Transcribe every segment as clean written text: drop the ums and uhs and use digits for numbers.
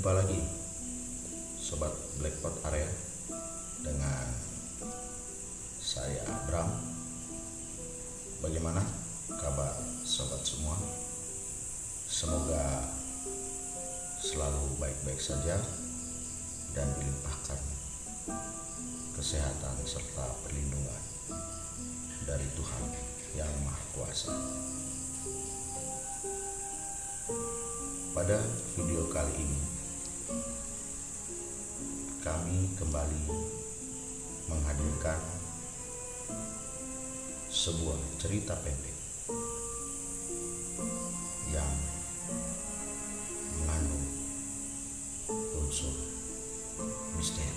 Jumpa lagi Sobat Blackpot Area dengan saya Bram. Bagaimana kabar sobat semua? Semoga selalu baik-baik saja dan dilimpahkan kesehatan serta perlindungan dari Tuhan yang Maha Kuasa. Pada video kali ini kami kembali menghadirkan sebuah cerita pendek yang mengandung unsur misteri.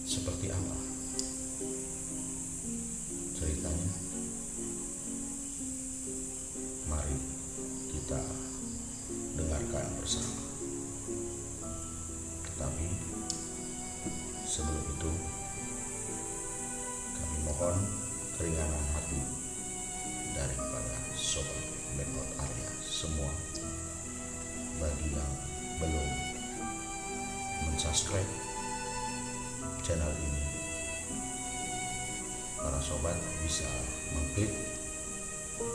Seperti apa ceritanya? Mari kita dengarkan bersama. Tetapi sebelum itu kami mohon keringanan hati daripada sobat Blackpot Area semua. Bagi yang belum mensubscribe channel ini, para sobat bisa mengklik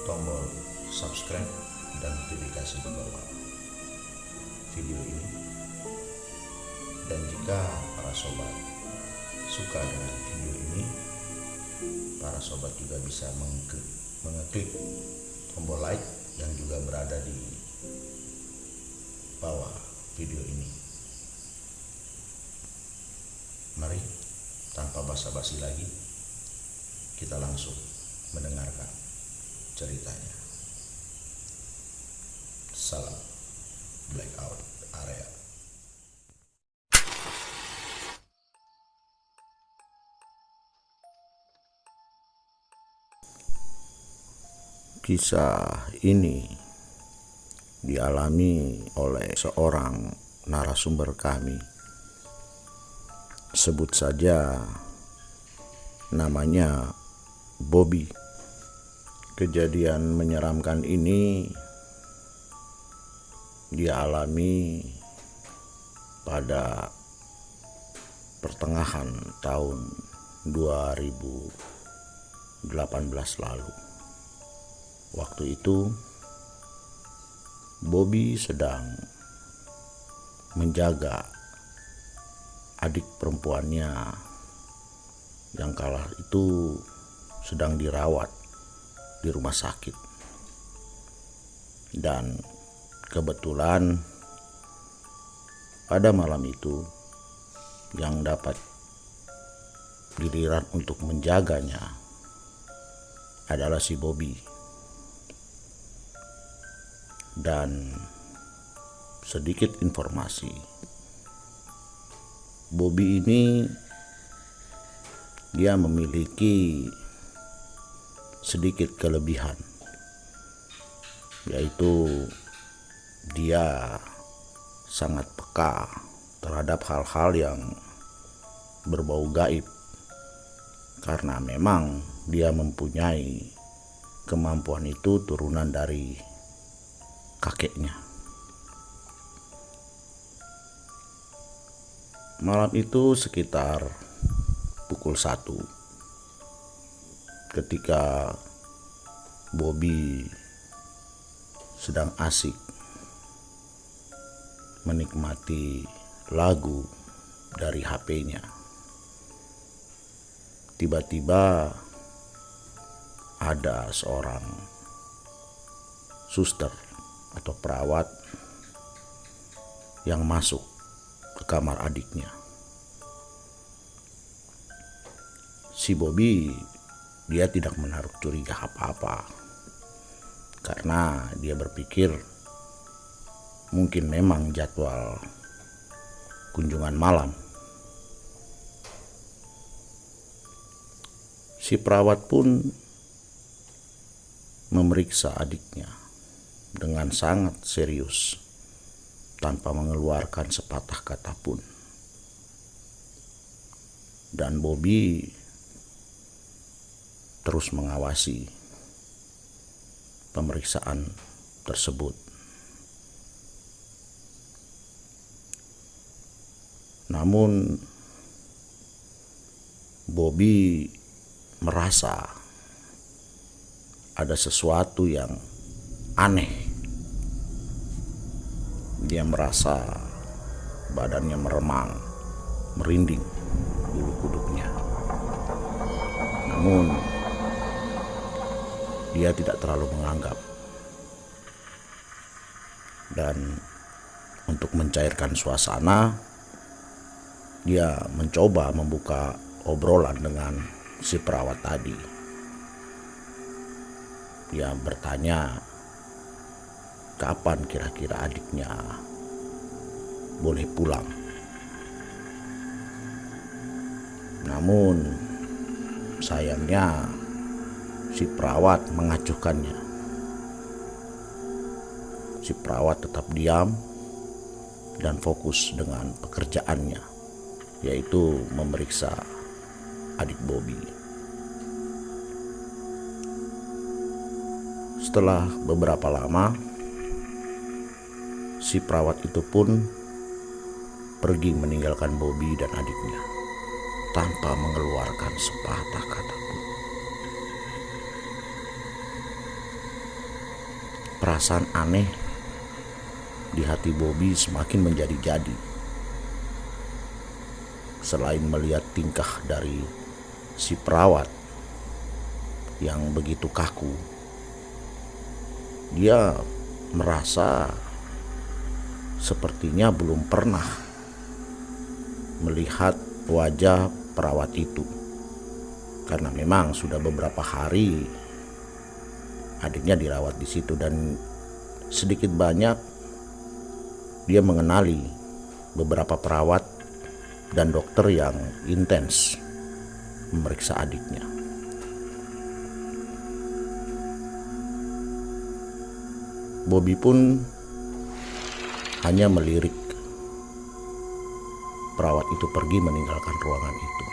tombol subscribe dan notifikasi di bawah video ini. Dan jika para sobat suka dengan video ini, para sobat juga bisa mengeklik tombol like yang juga berada di bawah video ini. Mari tanpa basa-basi lagi, kita langsung mendengarkan ceritanya. Salam Blackout Area. Kisah ini dialami oleh seorang narasumber kami. Sebut saja namanya Bobby. Kejadian menyeramkan ini dia alami pada pertengahan tahun 2018 lalu. Waktu itu Bobby sedang menjaga adik perempuannya yang kala itu sedang dirawat di rumah sakit. Dan kebetulan pada malam itu yang dapat giliran untuk menjaganya adalah si Bobby. Dan sedikit informasi, Bobby ini dia memiliki sedikit kelebihan, yaitu dia sangat peka terhadap hal-hal yang berbau gaib, karena memang dia mempunyai kemampuan itu turunan dari kakeknya. Malam itu sekitar pukul 1 ketika Bobby sedang asik menikmati lagu dari HP-nya. Tiba-tiba ada seorang suster atau perawat yang masuk ke kamar adiknya. Si Bobby dia tidak menaruh curiga apa-apa, karena dia berpikir mungkin memang jadwal kunjungan malam. Si perawat pun memeriksa adiknya dengan sangat serius tanpa mengeluarkan sepatah kata pun. Dan Bobby terus mengawasi pemeriksaan tersebut. Namun Bobby merasa ada sesuatu yang aneh. Dia merasa badannya meremang, merinding bulu kuduknya. Namun dia tidak terlalu menganggap. Dan untuk mencairkan suasana, dia mencoba membuka obrolan dengan si perawat tadi. Dia bertanya, kapan kira-kira adiknya boleh pulang. Namun sayangnya si perawat mengacuhkannya. Si perawat tetap diam dan fokus dengan pekerjaannya, yaitu memeriksa adik Bobby. Setelah beberapa lama, si perawat itu pun pergi meninggalkan Bobby dan adiknya tanpa mengeluarkan sepatah kata pun. Perasaan aneh di hati Bobby semakin menjadi-jadi. Selain melihat tingkah dari si perawat yang begitu kaku, dia merasa sepertinya belum pernah melihat wajah perawat itu, karena memang sudah beberapa hari adiknya dirawat di situ, dan sedikit banyak dia mengenali beberapa perawat dan dokter yang intens memeriksa adiknya. Bobby pun hanya melirik perawat itu pergi meninggalkan ruangan itu.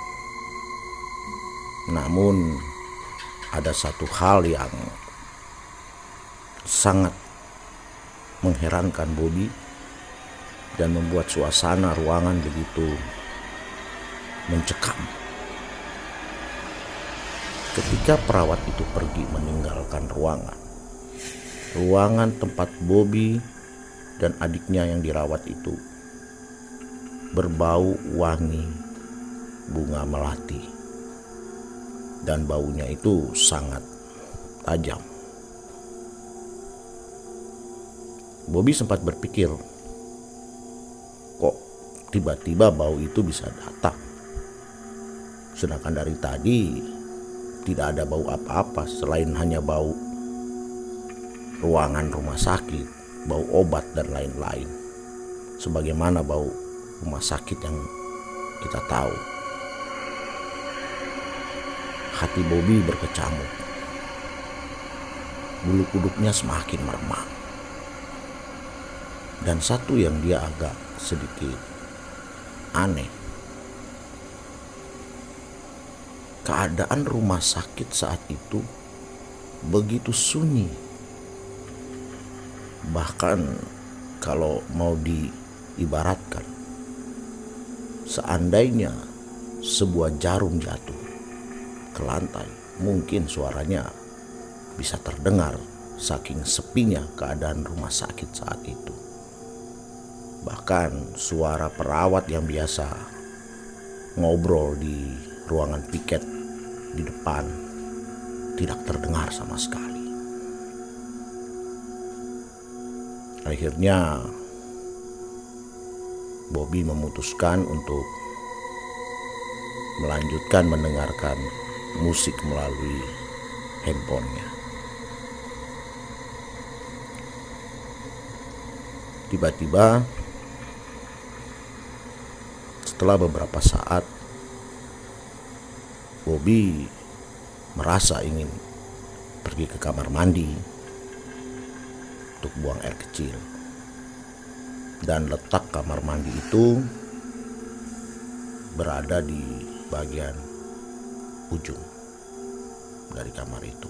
Namun ada satu hal yang sangat mengherankan Bobby dan membuat suasana ruangan begitu mencekam. Ketika perawat itu pergi meninggalkan ruangan tempat Bobby dan adiknya yang dirawat itu berbau wangi bunga melati, dan baunya itu sangat tajam. Bobby sempat berpikir, kok tiba-tiba bau itu bisa datang, sedangkan dari tadi tidak ada bau apa-apa selain hanya bau ruangan rumah sakit, bau obat dan lain-lain, sebagaimana bau rumah sakit yang kita tahu. Hati Bobby berkecamuk, bulu kuduknya semakin meremang. Dan satu yang dia agak sedikit aneh, keadaan rumah sakit saat itu begitu sunyi. Bahkan kalau mau diibaratkan, seandainya sebuah jarum jatuh ke lantai, mungkin suaranya bisa terdengar saking sepinya keadaan rumah sakit saat itu. Bahkan suara perawat yang biasa ngobrol di ruangan piket di depan tidak terdengar sama sekali. Akhirnya Bobby memutuskan untuk melanjutkan mendengarkan musik melalui handphonenya. Tiba-tiba setelah beberapa saat, Bobby merasa ingin pergi ke kamar mandi untuk buang air kecil. Dan letak kamar mandi itu berada di bagian ujung dari kamar itu.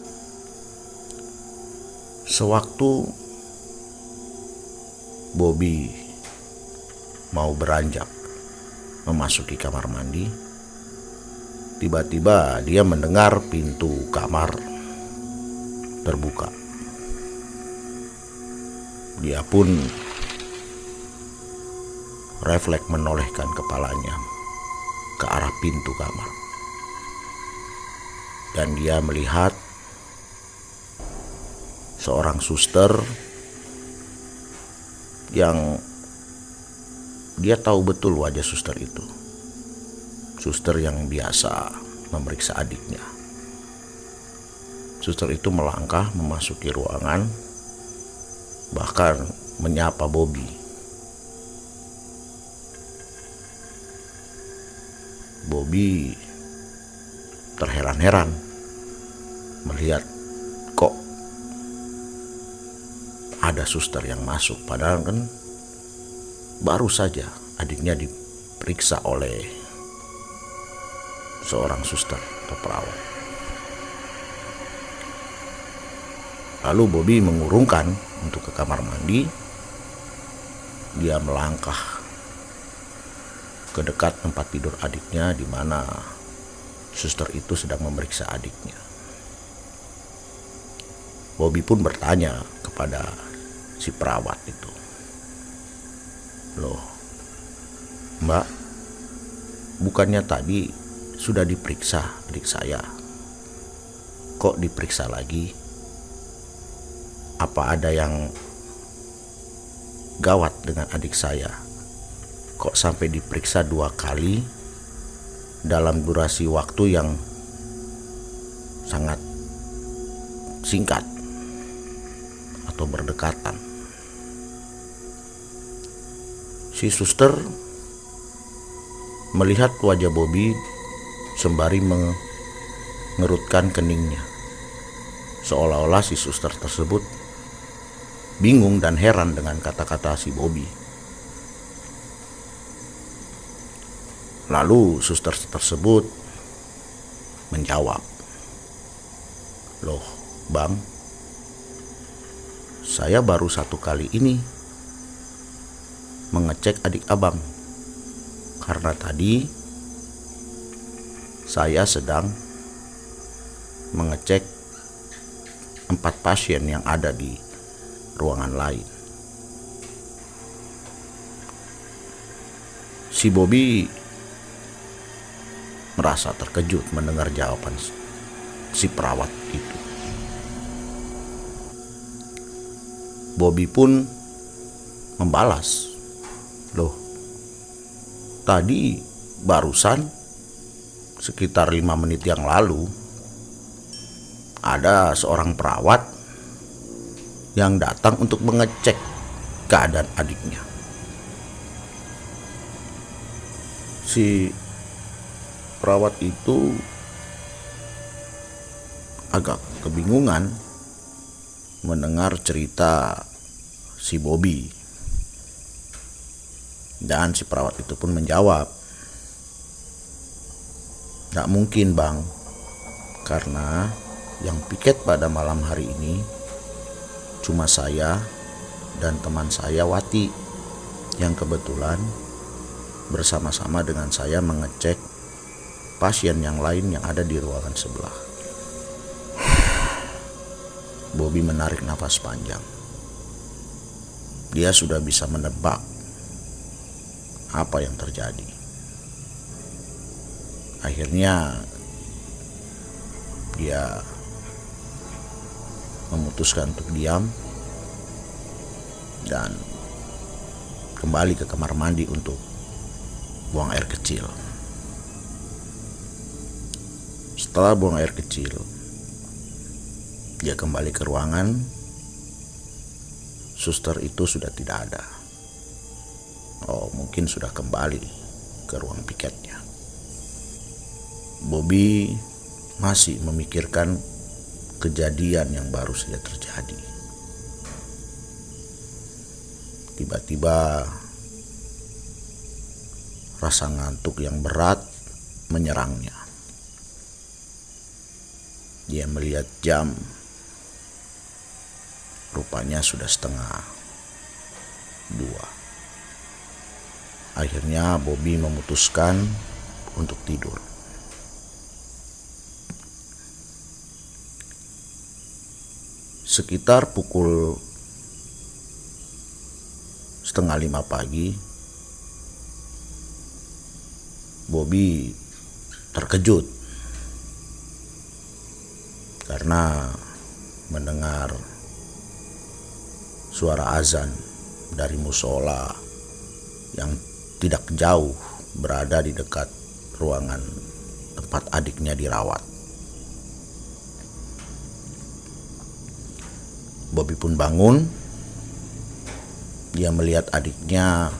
Sewaktu Bobby mau beranjak memasuki kamar mandi, tiba-tiba dia mendengar pintu kamar terbuka. Dia pun refleks menolehkan kepalanya ke arah pintu kamar. Dan dia melihat seorang suster yang dia tahu betul wajah suster itu. Suster yang biasa memeriksa adiknya. Suster itu melangkah memasuki ruangan, bahkan menyapa Bobby. Bobby terheran-heran melihat kok ada suster yang masuk, padahal kan baru saja adiknya diperiksa oleh seorang suster atau perawat. Lalu Bobby mengurungkan untuk ke kamar mandi. Dia melangkah ke dekat tempat tidur adiknya, di mana suster itu sedang memeriksa adiknya. Bobby pun bertanya kepada si perawat itu, "Loh, Mbak, bukannya tadi sudah diperiksa adik saya? Kok diperiksa lagi? Apa ada yang gawat dengan adik saya? Kok sampai diperiksa 2 kali dalam durasi waktu yang sangat singkat atau berdekatan?" Si suster melihat wajah Bobby sembari mengerutkan keningnya, seolah-olah si suster tersebut bingung dan heran dengan kata-kata si Bobby. Lalu suster tersebut menjawab, "Loh, Bang, saya baru 1 kali ini mengecek adik abang, karena tadi saya sedang mengecek 4 pasien yang ada di ruangan lain." Si Bobby merasa terkejut mendengar jawaban si perawat itu. Bobby pun membalas, "Loh, tadi barusan sekitar 5 menit yang lalu ada seorang perawat yang datang untuk mengecek keadaan adiknya." Si perawat itu agak kebingungan mendengar cerita si Bobby. Dan si perawat itu pun menjawab, "Gak mungkin, Bang, karena yang piket pada malam hari ini cuma saya dan teman saya Wati, yang kebetulan bersama-sama dengan saya mengecek pasien yang lain yang ada di ruangan sebelah." Bobby menarik nafas panjang. Dia sudah bisa menebak apa yang terjadi. Akhirnya dia memutuskan untuk diam dan kembali ke kamar mandi untuk buang air kecil. Setelah buang air kecil, dia kembali ke ruangan. Suster itu sudah tidak ada. Oh, mungkin sudah kembali ke ruang piketnya. Bobby masih memikirkan kejadian yang baru saja terjadi. Tiba-tiba rasa ngantuk yang berat menyerangnya. Dia melihat jam. Rupanya sudah 1:30. Akhirnya Bobby memutuskan untuk tidur. Sekitar pukul 4:30 pagi, Bobby terkejut karena mendengar suara azan dari musola yang tidak jauh berada di dekat ruangan tempat adiknya dirawat. Bobby pun bangun. Dia melihat adiknya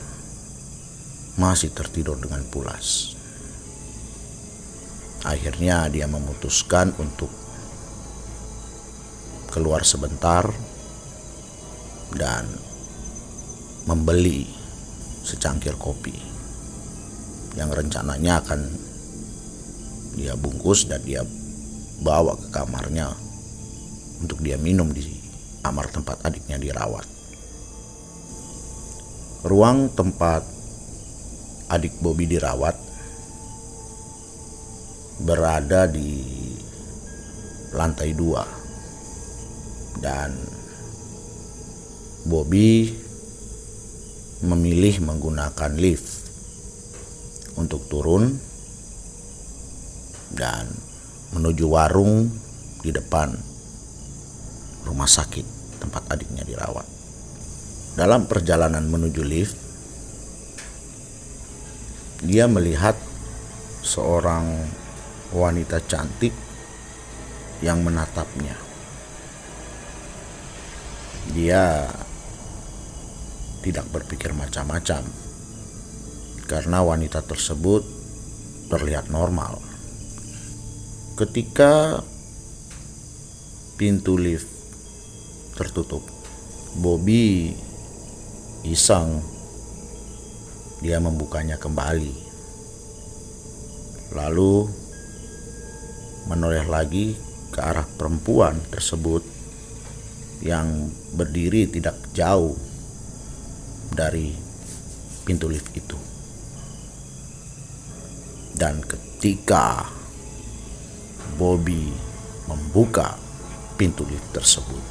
masih tertidur dengan pulas. Akhirnya dia memutuskan untuk keluar sebentar dan membeli secangkir kopi yang rencananya akan dia bungkus dan dia bawa ke kamarnya untuk dia minum di kamar tempat adiknya dirawat. Ruang tempat adik Bobby dirawat berada di lantai 2 dan Bobby memilih menggunakan lift untuk turun dan menuju warung di depan rumah sakit tempat adiknya dirawat. Dalam perjalanan menuju lift, dia melihat seorang wanita cantik yang menatapnya. Dia tidak berpikir macam-macam karena wanita tersebut terlihat normal. Ketika pintu lift tertutup, Bobby iseng dia membukanya kembali, lalu menoleh lagi ke arah perempuan tersebut yang berdiri tidak jauh dari pintu lift itu. Dan ketika Bobby membuka pintu lift tersebut,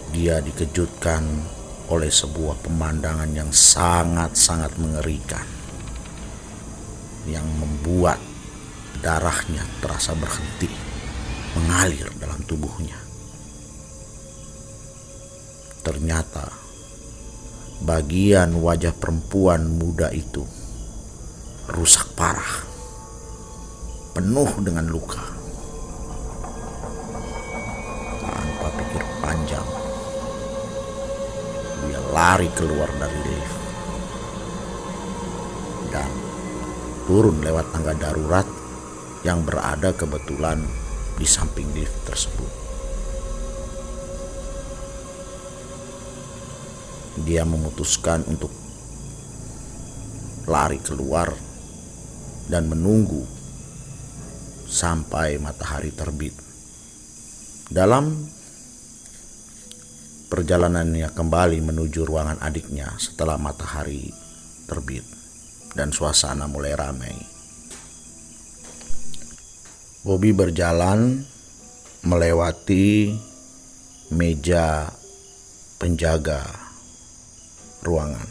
dia dikejutkan oleh sebuah pemandangan yang sangat-sangat mengerikan, yang membuat darahnya terasa berhenti mengalir dalam tubuhnya. Ternyata bagian wajah perempuan muda itu rusak parah, penuh dengan luka. Tanpa pikir panjang, dia lari keluar dari lift dan turun lewat tangga darurat yang berada kebetulan di samping lift tersebut. Dia memutuskan untuk lari keluar dan menunggu sampai matahari terbit. Dalam perjalanannya kembali menuju ruangan adiknya setelah matahari terbit dan suasana mulai ramai, Bobby berjalan melewati meja penjaga ruangan,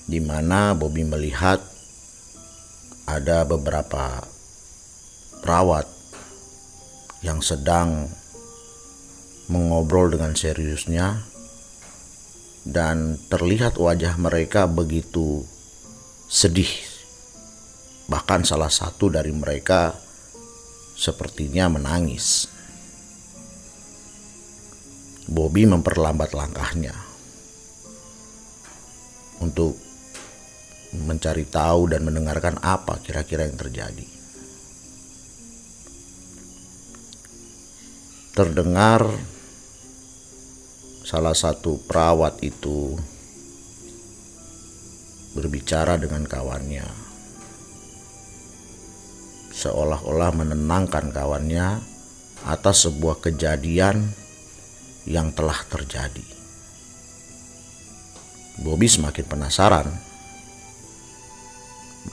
di mana Bobby melihat ada beberapa perawat yang sedang mengobrol dengan seriusnya, dan terlihat wajah mereka begitu sedih. Bahkan salah satu dari mereka sepertinya menangis. Bobby memperlambat langkahnya untuk mencari tahu dan mendengarkan apa kira-kira yang terjadi. Terdengar salah satu perawat itu berbicara dengan kawannya, seolah-olah menenangkan kawannya atas sebuah kejadian yang telah terjadi. Bobby semakin penasaran.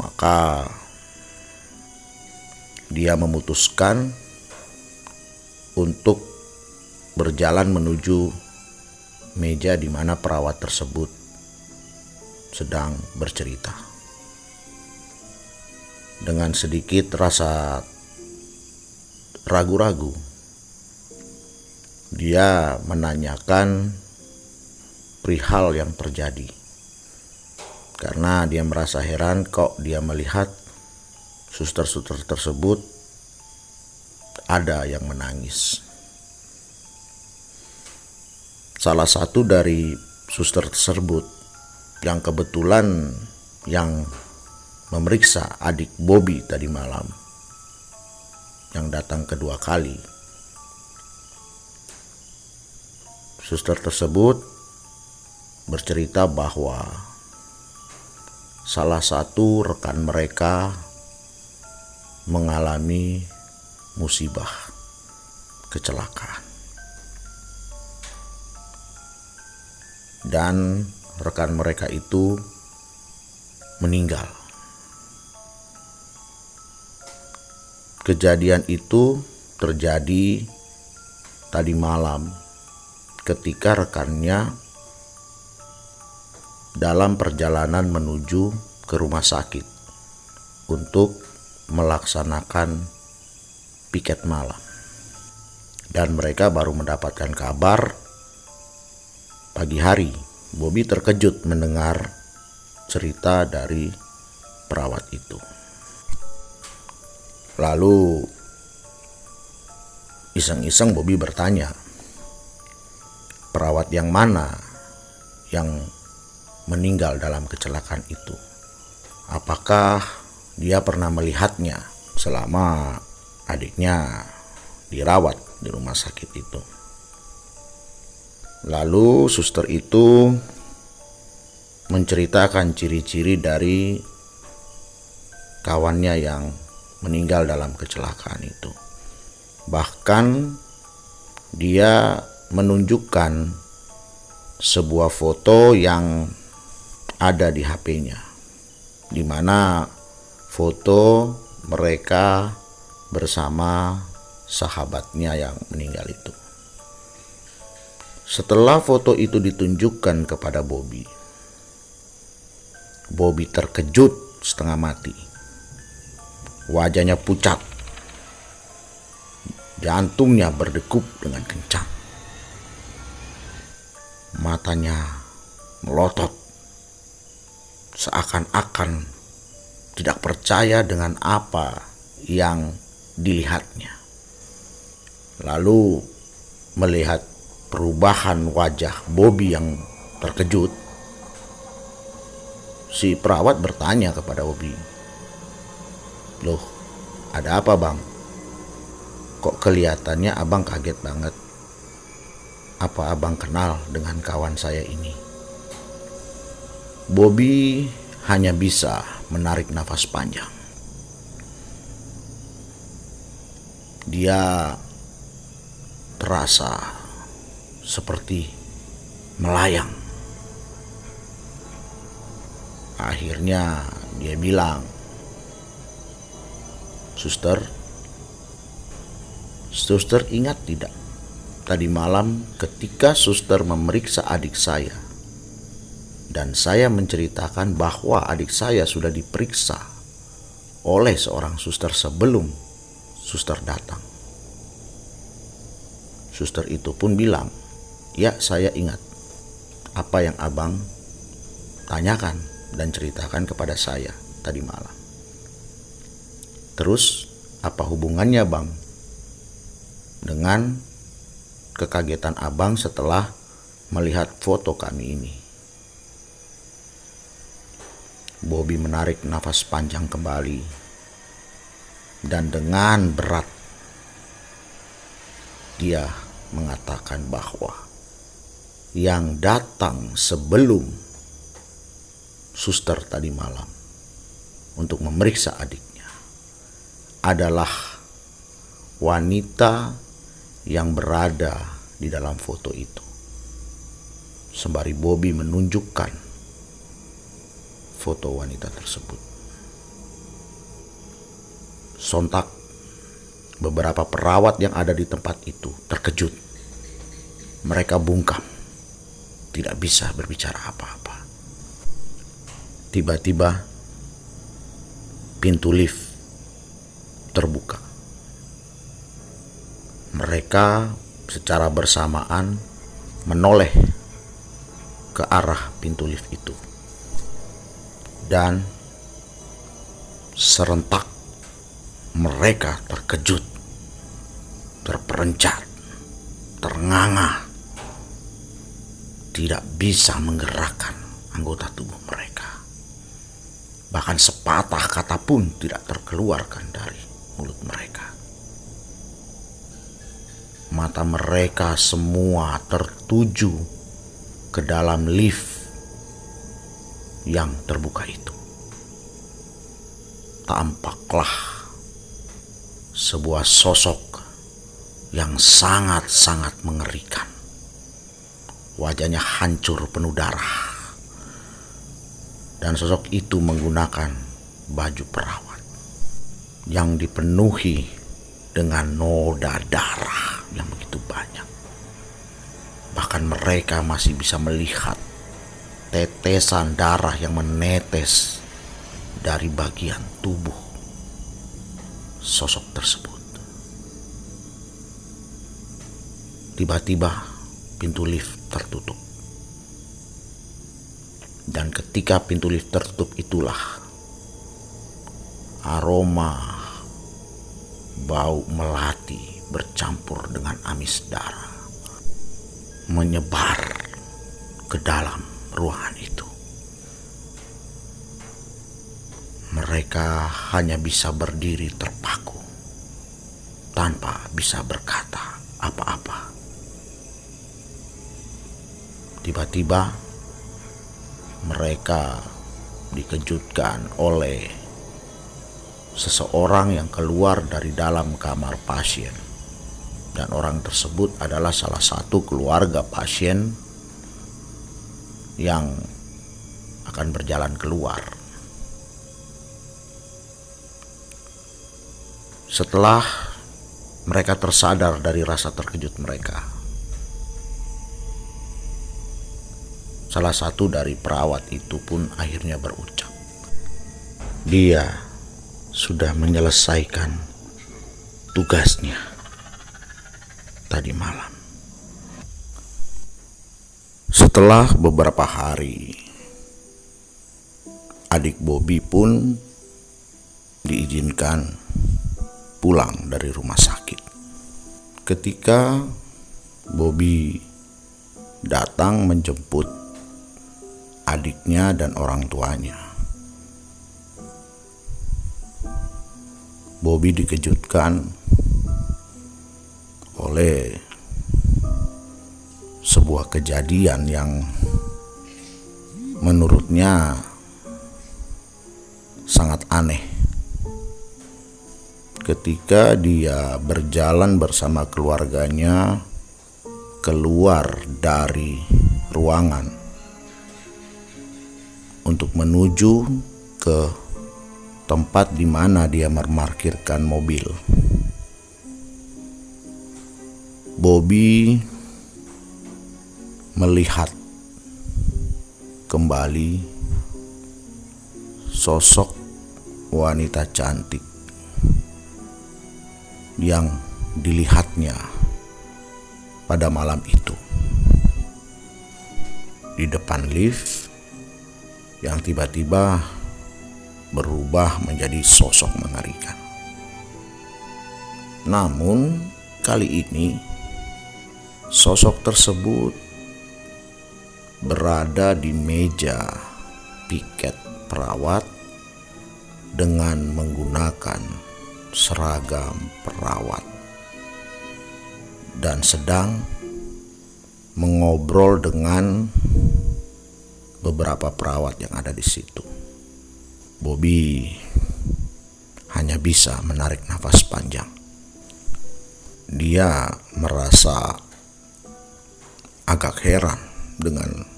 Maka dia memutuskan untuk berjalan menuju meja di mana perawat tersebut sedang bercerita. Dengan sedikit rasa ragu-ragu, dia menanyakan perihal yang terjadi. Karena dia merasa heran kok dia melihat suster-suster tersebut ada yang menangis. Salah satu dari suster tersebut yang kebetulan yang memeriksa adik Bobby tadi malam, yang datang kedua kali. Suster tersebut bercerita bahwa salah satu rekan mereka mengalami musibah kecelakaan. Dan rekan mereka itu meninggal. Kejadian itu terjadi tadi malam ketika rekannya dalam perjalanan menuju ke rumah sakit untuk melaksanakan piket malam. Dan mereka baru mendapatkan kabar pagi hari. Bobby terkejut mendengar cerita dari perawat itu. Lalu iseng-iseng Bobby bertanya, perawat yang mana yang meninggal dalam kecelakaan itu? Apakah dia pernah melihatnya selama adiknya dirawat di rumah sakit itu? Lalu suster itu menceritakan ciri-ciri dari kawannya yang meninggal dalam kecelakaan itu. Bahkan dia menunjukkan sebuah foto yang ada di HP-nya, di mana foto mereka bersama sahabatnya yang meninggal itu. Setelah foto itu ditunjukkan kepada Bobby, Bobby terkejut setengah mati. Wajahnya pucat, jantungnya berdegup dengan kencang, matanya melotot, seakan-akan tidak percaya dengan apa yang dilihatnya. Lalu melihat perubahan wajah Bobby yang terkejut, si perawat bertanya kepada Bobby, "Loh, ada apa bang? Kok kelihatannya abang kaget banget? Apa abang kenal dengan kawan saya ini?" Bobby hanya bisa menarik nafas panjang. Dia terasa seperti melayang. Akhirnya dia bilang, Suster ingat tidak? Tadi malam ketika suster memeriksa adik saya dan saya menceritakan bahwa adik saya sudah diperiksa oleh seorang suster sebelum suster datang. Suster itu pun bilang, "Ya, saya ingat apa yang abang tanyakan dan ceritakan kepada saya tadi malam. Terus apa hubungannya bang dengan kekagetan abang setelah melihat foto kami ini?" Bobby menarik nafas panjang kembali dan dengan berat dia mengatakan bahwa yang datang sebelum suster tadi malam untuk memeriksa adiknya adalah wanita yang berada di dalam foto itu. Sembari Bobby menunjukkan foto wanita tersebut. Sontak beberapa perawat yang ada di tempat itu terkejut. Mereka bungkam, tidak bisa berbicara apa-apa. Tiba-tiba pintu lift terbuka. Mereka secara bersamaan menoleh ke arah pintu lift itu. Dan serentak mereka terkejut, terperencat, ternganga, tidak bisa menggerakkan anggota tubuh mereka. Bahkan sepatah kata pun tidak terkeluarkan dari mulut mereka. Mata mereka semua tertuju ke dalam lift yang terbuka itu. Tampaklah sebuah sosok yang sangat-sangat mengerikan. Wajahnya hancur penuh darah. Dan sosok itu menggunakan baju perawat yang dipenuhi dengan noda darah yang begitu banyak. Bahkan mereka masih bisa melihat tetesan darah yang menetes dari bagian tubuh sosok tersebut. Tiba-tiba pintu lift tertutup. Dan ketika pintu lift tertutup itulah aroma bau melati bercampur dengan amis darah menyebar ke dalam ruangan itu. Mereka hanya bisa berdiri terpaku tanpa bisa berkata apa-apa. Tiba-tiba mereka dikejutkan oleh seseorang yang keluar dari dalam kamar pasien. Dan orang tersebut adalah salah satu keluarga pasien yang akan berjalan keluar. Setelah mereka tersadar dari rasa terkejut mereka, salah satu dari perawat itu pun akhirnya berucap, dia sudah menyelesaikan tugasnya tadi malam. Setelah beberapa hari, adik Bobby pun diizinkan pulang dari rumah sakit. Ketika Bobby datang menjemput adiknya dan orang tuanya, Bobby dikejutkan oleh sebuah kejadian yang menurutnya sangat aneh. Ketika dia berjalan bersama keluarganya keluar dari ruangan untuk menuju ke tempat di mana dia memarkirkan mobil, Bobby melihat kembali sosok wanita cantik yang dilihatnya pada malam itu di depan lift, yang tiba-tiba berubah menjadi sosok mengerikan. Namun kali ini sosok tersebut berada di meja piket perawat dengan menggunakan seragam perawat dan sedang mengobrol dengan beberapa perawat yang ada di situ. Bobby hanya bisa menarik nafas panjang. Dia merasa agak heran dengan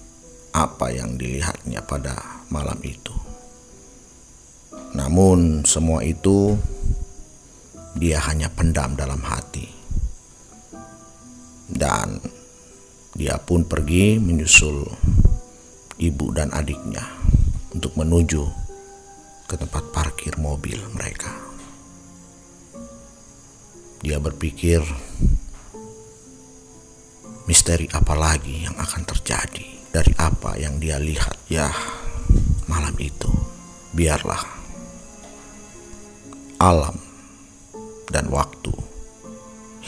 apa yang dilihatnya pada malam itu. Namun semua itu dia hanya pendam dalam hati. Dan dia pun pergi menyusul ibu dan adiknya untuk menuju ke tempat parkir mobil mereka. Dia berpikir, misteri apa lagi yang akan terjadi dari apa yang dia lihat. Ya, malam itu biarlah alam dan waktu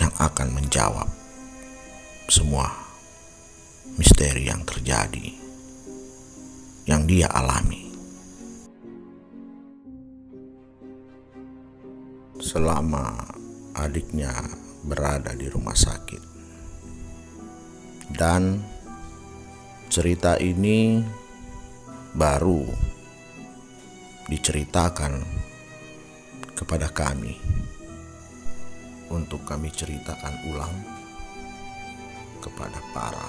yang akan menjawab semua misteri yang terjadi, yang dia alami. Selama adiknya berada di rumah sakit. Dan cerita ini baru diceritakan kepada kami untuk kami ceritakan ulang kepada para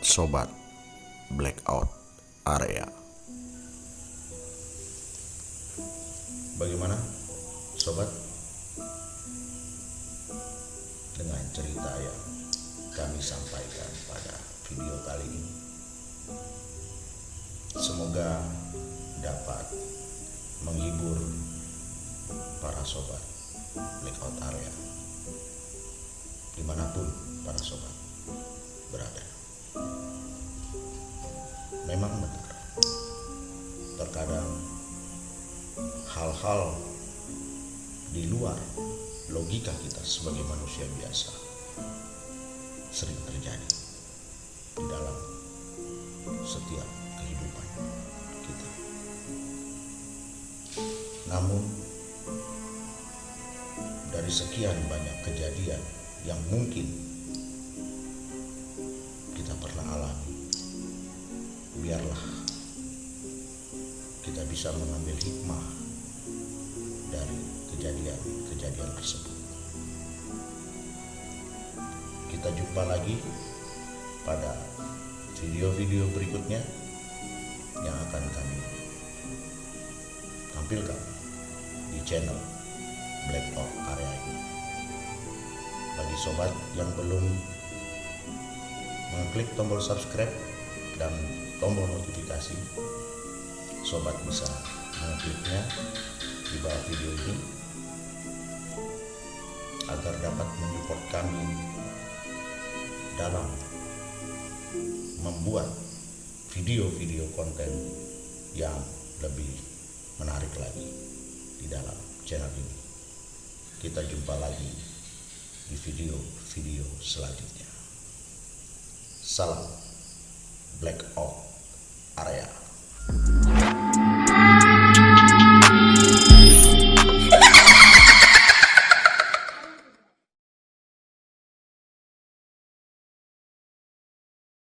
sobat Blackout Area. Bagaimana sobat dengan cerita yang kami sampaikan pada video kali ini? Semoga dapat menghibur para sobat Blackout Area dimanapun para sobat berada. Memang benar, terkadang hal-hal di luar logika kita sebagai manusia biasa sering terjadi di dalam setiap kehidupan kita. Namun dari sekian banyak kejadian yang mungkin kita pernah alami, biarlah kita bisa mengambil hikmah dari kejadian-kejadian tersebut. Kita jumpa lagi pada video-video berikutnya yang akan kami tampilkan di channel Blackout Area ini. Bagi sobat yang belum mengklik tombol subscribe dan tombol notifikasi, sobat bisa mengkliknya di bawah video ini agar dapat mensupport kami dalam membuat video-video konten yang lebih menarik lagi di dalam channel ini. Kita jumpa lagi di video-video selanjutnya. Salam Blackout Area.